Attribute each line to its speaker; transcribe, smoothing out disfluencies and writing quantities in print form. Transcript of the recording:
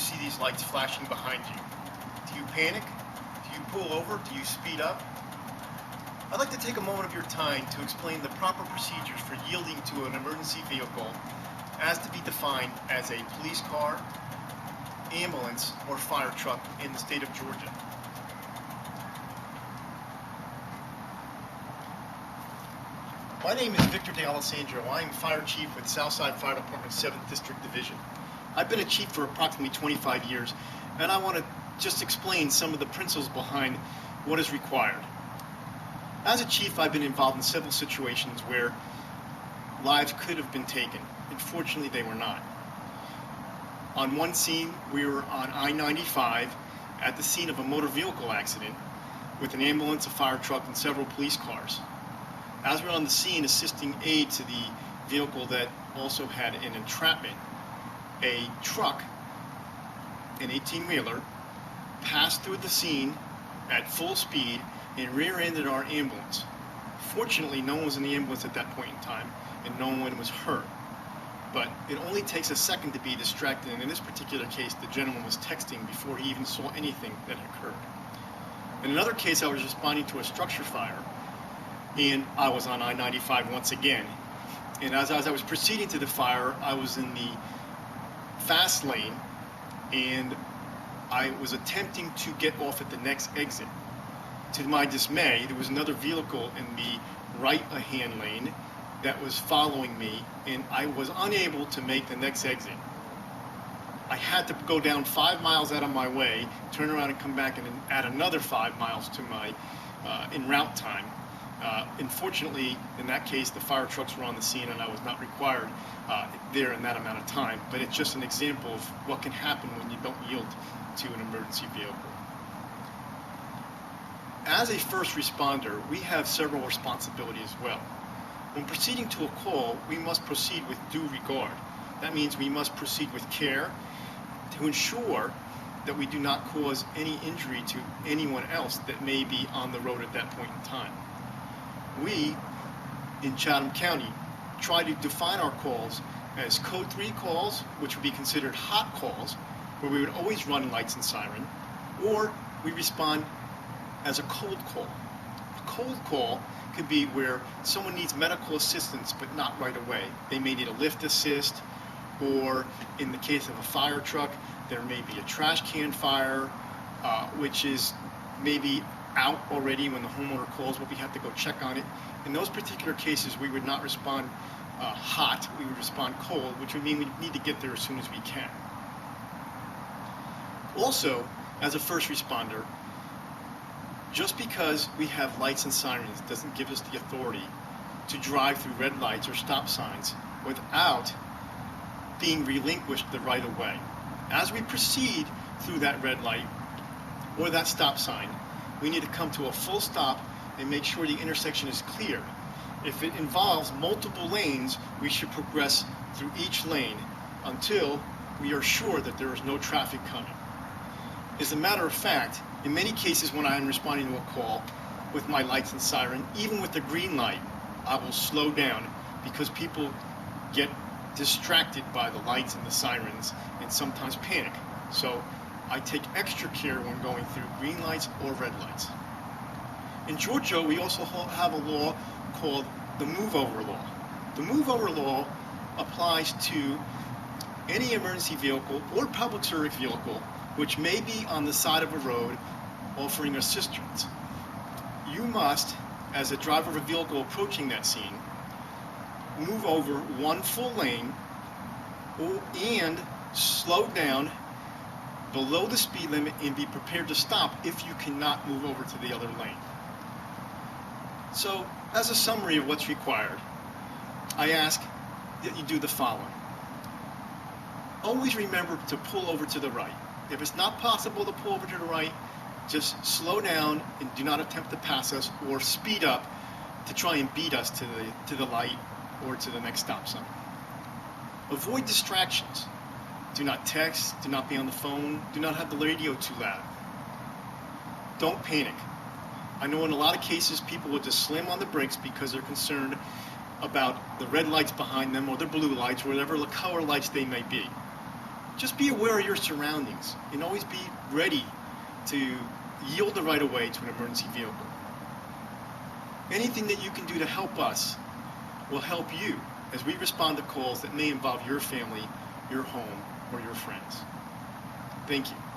Speaker 1: see these lights flashing behind you? Do you panic? Do you pull over? Do you speed up? I'd like to take a moment of your time to explain the proper procedures for yielding to an emergency vehicle as to be defined as a police car, ambulance, or fire truck in the state of Georgia. My name is Victor D'Alessandro. I am Fire Chief with Southside Fire Department 7th District Division. I've been a chief for approximately 25 years, and I want to just explain some of the principles behind what is required. As a chief, I've been involved in several situations where lives could have been taken. Unfortunately, they were not. On one scene, we were on I-95 at the scene of a motor vehicle accident with an ambulance, a fire truck, and several police cars. As we're on the scene assisting aid to the vehicle that also had an entrapment, a truck, an 18-wheeler, passed through the scene at full speed and rear-ended our ambulance. Fortunately, no one was in the ambulance at that point in time, and no one was hurt. But it only takes a second to be distracted, and in this particular case, the gentleman was texting before he even saw anything that occurred. In another case, I was responding to a structure fire, and I was on I-95 once again. And as I was proceeding to the fire, I was in the fast lane, and I was attempting to get off at the next exit. To my dismay, there was another vehicle in the right-hand lane that was following me, and I was unable to make the next exit. I had to go down 5 miles out of my way, turn around and come back and add another 5 miles to my en route time. Unfortunately, in that case, the fire trucks were on the scene and I was not required there in that amount of time, but it's just an example of what can happen when you don't yield to an emergency vehicle. As a first responder, we have several responsibilities as well. When proceeding to a call, we must proceed with due regard. That means we must proceed with care to ensure that we do not cause any injury to anyone else that may be on the road at that point in time. We, in Chatham County, try to define our calls as Code 3 calls, which would be considered hot calls, where we would always run lights and siren, or we respond as a cold call. A cold call could be where someone needs medical assistance but not right away. They may need a lift assist, or in the case of a fire truck, there may be a trash can fire, which is maybe out already when the homeowner calls, but we have to go check on it. In those particular cases, we would not respond hot, we would respond cold, which would mean we need to get there as soon as we can. Also, as a first responder, just because we have lights and sirens doesn't give us the authority to drive through red lights or stop signs without being relinquished the right of way. As we proceed through that red light or that stop sign, we need to come to a full stop and make sure the intersection is clear. If it involves multiple lanes, we should progress through each lane until we are sure that there is no traffic coming. As a matter of fact, in many cases when I am responding to a call with my lights and siren, even with the green light, I will slow down because people get distracted by the lights and the sirens and sometimes panic. So I take extra care when going through green lights or red lights. In Georgia, we also have a law called the move-over law. The move-over law applies to any emergency vehicle or public service vehicle which may be on the side of a road offering assistance. You must, as a driver of a vehicle approaching that scene, move over one full lane and slow down below the speed limit and be prepared to stop if you cannot move over to the other lane. So, as a summary of what's required, I ask that you do the following. Always remember to pull over to the right. If it's not possible to pull over to the right, just slow down and do not attempt to pass us or speed up to try and beat us to the light or to the next stop sign. Avoid distractions. Do not text, do not be on the phone, do not have the radio too loud. Don't panic. I know in a lot of cases people will just slam on the brakes because they're concerned about the red lights behind them or the blue lights or whatever color lights they may be. Just be aware of your surroundings and always be ready to yield the right of way to an emergency vehicle. Anything that you can do to help us will help you as we respond to calls that may involve your family, your home, or your friends. Thank you.